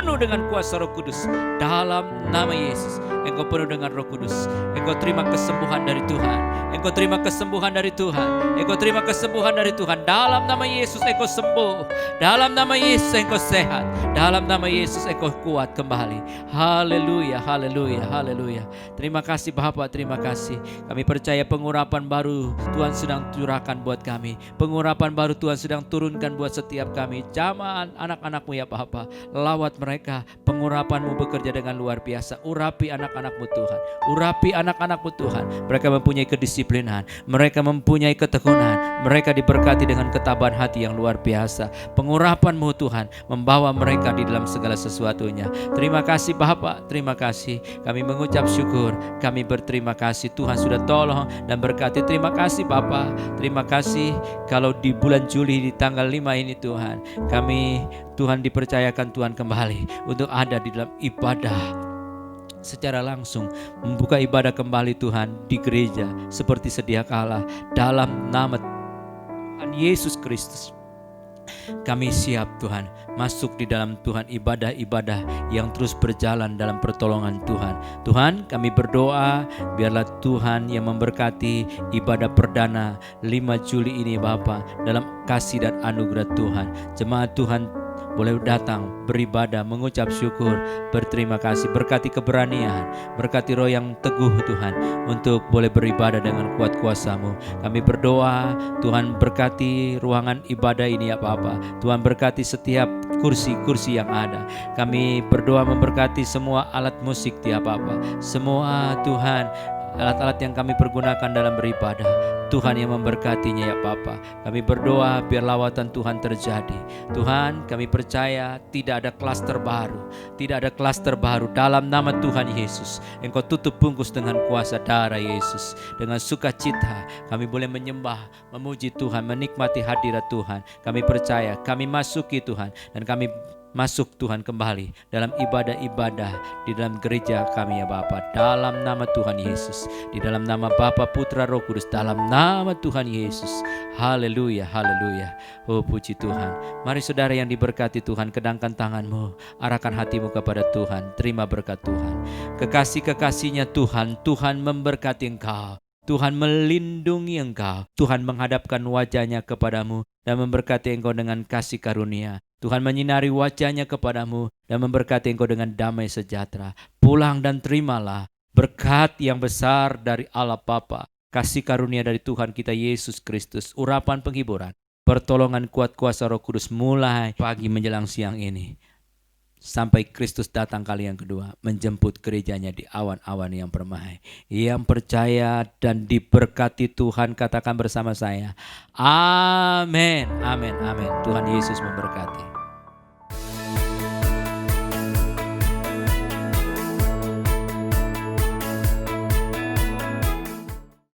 penuh dengan kuasa Roh Kudus. Dalam nama Yesus, engkau penuh dengan Roh Kudus. Engkau terima kesembuhan dari Tuhan. Engkau terima kesembuhan dari Tuhan. Engkau terima kesembuhan dari Tuhan. Dalam nama Yesus engkau sembuh. Dalam nama Yesus engkau sehat. Dalam nama Yesus engkau kuat kembali. Haleluya, haleluya, haleluya. Terima kasih Bapak, terima kasih. Kami percaya pengurapan baru Tuhan sedang curahkan buat kami. Pengurapan baru Tuhan sedang turunkan buat setiap kami. Jamaah anak-anak-Mu ya Bapak. Lawat mereka. Pengurapan-Mu bekerja dengan luar biasa. Urapi anak-anak-Mu Tuhan. Urapi anak-anak-Mu Tuhan. Mereka mempunyai kedisiplinan. Mereka mempunyai ketekunan. Mereka diberkati dengan ketabahan hati yang luar biasa. Pengurapan-Mu Tuhan membawa mereka di dalam segala sesuatunya. Terima kasih Bapak, terima kasih. Kami mengucap syukur. Kami berterima kasih Tuhan sudah tolong dan berkati. Terima kasih Bapak. Terima kasih kalau di bulan Juli di tanggal 5 ini Tuhan, kami Tuhan dipercayakan Tuhan kembali untuk ada di dalam ibadah secara langsung, membuka ibadah kembali Tuhan di gereja seperti sedia kala. Dalam nama Tuhan Yesus Kristus, kami siap Tuhan masuk di dalam Tuhan ibadah-ibadah yang terus berjalan dalam pertolongan Tuhan. Tuhan, kami berdoa biarlah Tuhan yang memberkati ibadah perdana 5 Juli ini Bapa, dalam kasih dan anugerah Tuhan. Jemaat Tuhan boleh datang, beribadah, mengucap syukur, berterima kasih. Berkati keberanian, berkati roh yang teguh Tuhan, untuk boleh beribadah dengan kuat kuasa-Mu. Kami berdoa, Tuhan berkati ruangan ibadah ini ya Bapa. Tuhan berkati setiap kursi-kursi yang ada. Kami berdoa memberkati semua alat musik ya Bapa. Semua Tuhan, alat-alat yang kami pergunakan dalam beribadah, Tuhan yang memberkatinya ya Bapa. Kami berdoa biar lawatan Tuhan terjadi. Tuhan, kami percaya tidak ada klaster baru. Tidak ada klaster baru dalam nama Tuhan Yesus. Engkau tutup bungkus dengan kuasa darah Yesus. Dengan sukacita kami boleh menyembah, memuji Tuhan, menikmati hadirat Tuhan. Kami percaya, kami masuki Tuhan, dan kami masuk Tuhan kembali dalam ibadah-ibadah di dalam gereja kami ya Bapa. Dalam nama Tuhan Yesus, di dalam nama Bapa, Putra, Roh Kudus, dalam nama Tuhan Yesus. Haleluya, haleluya. Oh puji Tuhan. Mari saudara yang diberkati Tuhan, kedangkan tanganmu, arahkan hatimu kepada Tuhan. Terima berkat Tuhan. Kekasih-kekasihnya Tuhan, Tuhan memberkati engkau. Tuhan melindungi engkau. Tuhan menghadapkan wajahnya kepadamu dan memberkati engkau dengan kasih karunia. Tuhan menyinari wajahnya kepadamu dan memberkati engkau dengan damai sejahtera. Pulang dan terimalah berkat yang besar dari Allah Bapa, kasih karunia dari Tuhan kita Yesus Kristus, urapan penghiburan, pertolongan kuat kuasa Roh Kudus mulai pagi menjelang siang ini, sampai Kristus datang kali yang kedua menjemput gerejanya di awan-awan yang permai. Yang percaya dan diberkati Tuhan katakan bersama saya, amin, amin, amin. Tuhan Yesus memberkati.